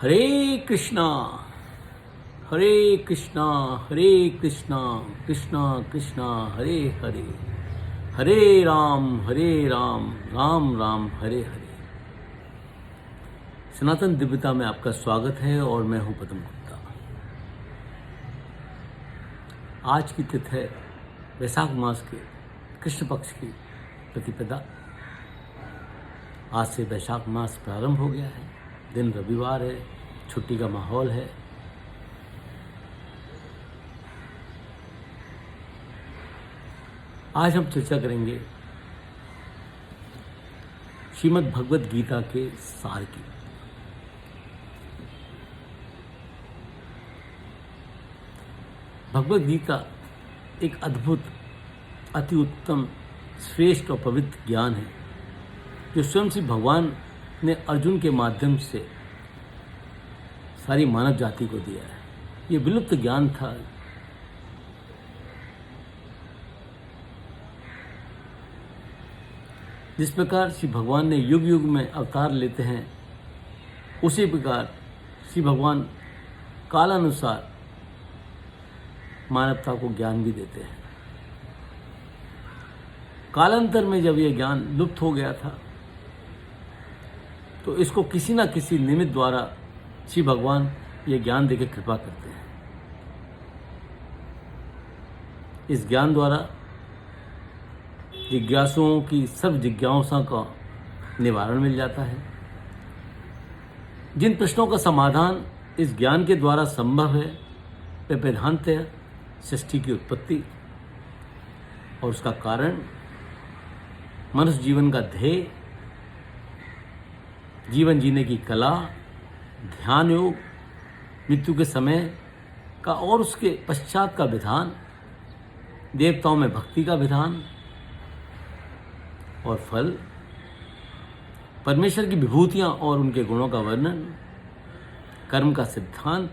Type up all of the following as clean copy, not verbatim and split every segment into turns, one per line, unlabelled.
हरे कृष्णा हरे कृष्णा हरे कृष्णा कृष्णा कृष्णा हरे हरे हरे राम राम राम हरे हरे। सनातन दिव्यता में आपका स्वागत है और मैं हूं पद्म गुप्ता। आज की तिथि है वैशाख मास के कृष्ण पक्ष की प्रतिपदा। आज से वैशाख मास प्रारंभ हो गया है। दिन रविवार है, छुट्टी का माहौल है। आज हम चर्चा करेंगे श्रीमद् भगवद गीता के सार की। भगवद गीता एक अद्भुत, अति उत्तम, श्रेष्ठ और पवित्र ज्ञान है जो स्वयं श्री भगवान ने अर्जुन के माध्यम से सारी मानव जाति को दिया है। ये विलुप्त ज्ञान था। जिस प्रकार श्री भगवान ने युग युग में अवतार लेते हैं, उसी प्रकार श्री भगवान कालानुसार मानवता को ज्ञान भी देते हैं। कालांतर में जब यह ज्ञान लुप्त हो गया था तो इसको किसी न किसी निमित्त द्वारा श्री भगवान ये ज्ञान देकर कृपा करते हैं। इस ज्ञान द्वारा जिज्ञासुओं की सब जिज्ञासा का निवारण मिल जाता है। जिन प्रश्नों का समाधान इस ज्ञान के द्वारा संभव है वे प्रधानतः सृष्टि की उत्पत्ति और उसका कारण, मनुष्य जीवन का ध्येय, जीवन जीने की कला, ध्यान योग, मृत्यु के समय का और उसके पश्चात का विधान, देवताओं में भक्ति का विधान और फल, परमेश्वर की विभूतियां और उनके गुणों का वर्णन, कर्म का सिद्धांत,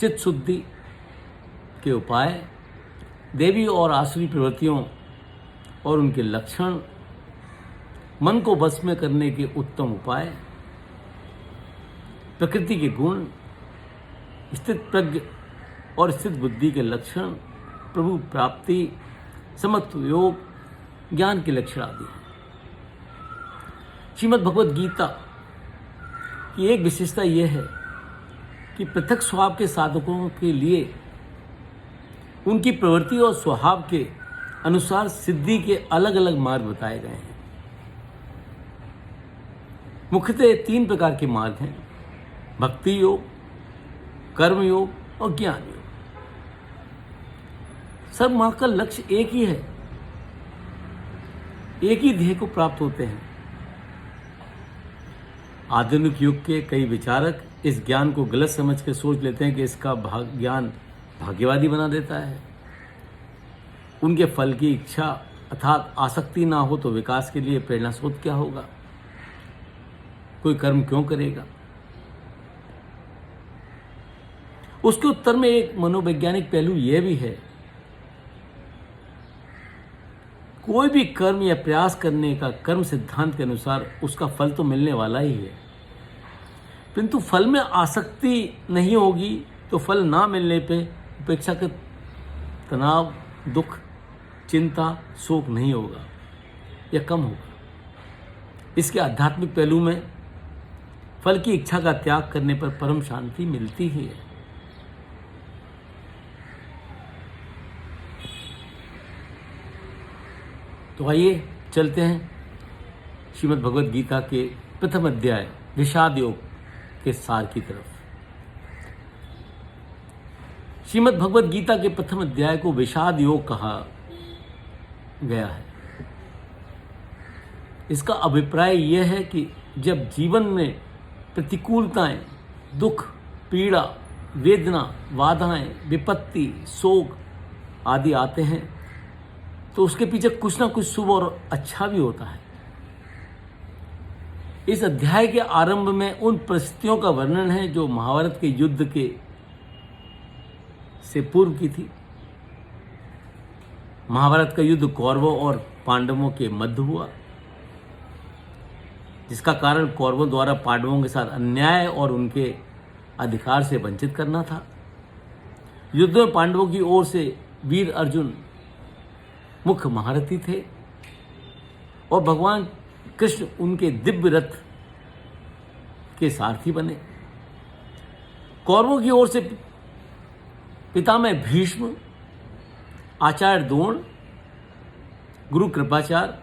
चित्त शुद्धि के उपाय, देवी और आसुरी प्रवृत्तियों और उनके लक्षण, मन को वश में करने के उत्तम उपाय, प्रकृति के गुण, स्थित प्रज्ञ और स्थित बुद्धि के लक्षण, प्रभु प्राप्ति, समत्व योग, ज्ञान के लक्षण आदि हैं। श्रीमद् भगवद गीता की एक विशेषता यह है कि पृथक स्वभाव के साधकों के लिए उनकी प्रवृत्ति और स्वभाव के अनुसार सिद्धि के अलग अलग मार्ग बताए गए हैं। मुख्यतः 3 प्रकार के मार्ग हैं: भक्ति योग, कर्म योग और ज्ञान योग। सब मार्ग का लक्ष्य एक ही है, एक ही ध्येय को प्राप्त होते हैं। आधुनिक युग के कई विचारक इस ज्ञान को गलत समझ कर सोच लेते हैं कि इसका ज्ञान भाग्यवादी बना देता है। उनके फल की इच्छा अर्थात आसक्ति ना हो तो विकास के लिए प्रेरणा स्रोत क्या होगा? कोई कर्म क्यों करेगा? उसके उत्तर में एक मनोवैज्ञानिक पहलू यह भी है, कोई भी कर्म या प्रयास करने का कर्म सिद्धांत के अनुसार उसका फल तो मिलने वाला ही है, किंतु फल में आसक्ति नहीं होगी तो फल ना मिलने पे अपेक्षाकृत तनाव, दुख, चिंता, शोक नहीं होगा या कम होगा। इसके आध्यात्मिक पहलू में फल की इच्छा का त्याग करने पर परम शांति मिलती ही है। तो आइए चलते हैं श्रीमद् भगवद गीता के प्रथम अध्याय विषाद योग के सार की तरफ। श्रीमद् भगवद गीता के प्रथम अध्याय को विषाद योग कहा गया है। इसका अभिप्राय यह है कि जब जीवन में प्रतिकूलताएं, दुख, पीड़ा, वेदना, बाधाएं, विपत्ति, शोक आदि आते हैं तो उसके पीछे कुछ ना कुछ शुभ और अच्छा भी होता है। इस अध्याय के आरंभ में उन परिस्थितियों का वर्णन है जो महाभारत के युद्ध के से पूर्व की थी। महाभारत का युद्ध कौरवों और पांडवों के मध्य हुआ। जिसका कारण कौरवों द्वारा पांडवों के साथ अन्याय और उनके अधिकार से वंचित करना था। युद्ध में पांडवों की ओर से वीर अर्जुन मुख्य महारथी थे और भगवान कृष्ण उनके दिव्य रथ के सारथी बने। कौरवों की ओर से पितामह भीष्म, आचार्य द्रोण, गुरु कृपाचार्य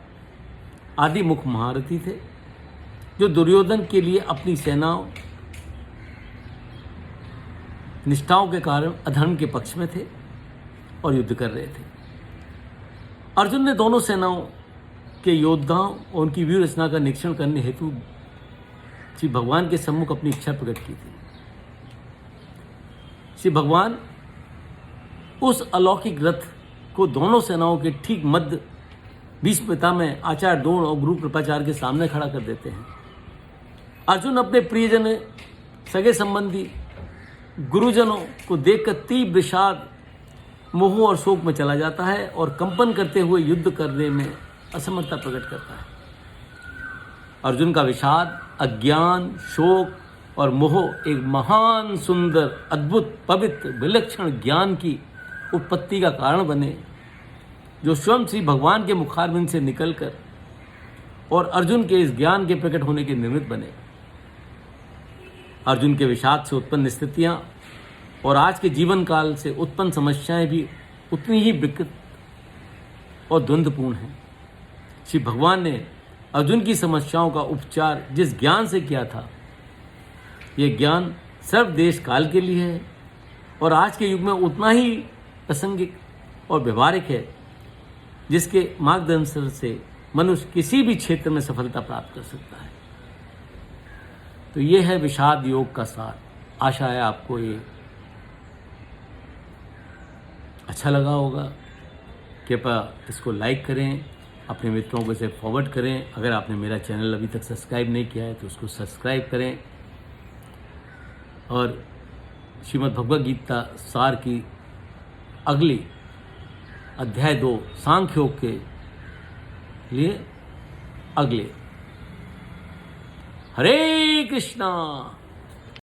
आदि मुख्य महारथी थे, जो दुर्योधन के लिए अपनी सेनाओं निष्ठाओं के कारण अधर्म के पक्ष में थे और युद्ध कर रहे थे। अर्जुन ने दोनों सेनाओं के योद्धाओं और उनकी व्यूह रचना का निरीक्षण करने हेतु श्री भगवान के सम्मुख अपनी इच्छा प्रकट की थी। श्री भगवान उस अलौकिक रथ को दोनों सेनाओं के ठीक मध्य भीष्म पितामह, आचार्य द्रोण और गुरु कृपाचार्य के सामने खड़ा कर देते हैं। अर्जुन अपने प्रियजन, सगे संबंधी, गुरुजनों को देखकर तीव्र विषाद, मोह और शोक में चला जाता है और कंपन करते हुए युद्ध करने में असमर्थता प्रकट करता है। अर्जुन का विषाद, अज्ञान, शोक और मोह एक महान, सुंदर, अद्भुत, पवित्र, विलक्षण ज्ञान की उत्पत्ति का कारण बने, जो स्वयं श्री भगवान के मुखारविंद से निकलकर और अर्जुन के इस ज्ञान के प्रकट होने के निमित्त बने। अर्जुन के विषाद से उत्पन्न स्थितियाँ और आज के जीवन काल से उत्पन्न समस्याएं भी उतनी ही विकृत और द्वंद्वपूर्ण हैं। श्री भगवान ने अर्जुन की समस्याओं का उपचार जिस ज्ञान से किया था, यह ज्ञान सर्वदेश काल के लिए है और आज के युग में उतना ही प्रासंगिक और व्यवहारिक है, जिसके मार्गदर्शन से मनुष्य किसी भी क्षेत्र में सफलता प्राप्त कर सकता है। तो ये है विषाद योग का सार। आशा है आपको ये अच्छा लगा होगा। कृपया इसको लाइक करें, अपने मित्रों को इसे फॉरवर्ड करें। अगर आपने मेरा चैनल अभी तक सब्सक्राइब नहीं किया है तो उसको सब्सक्राइब करें और श्रीमद् भगवद गीता सार की अगली अध्याय 2 सांख्य योग के लिए अगले। हरे कृष्णा।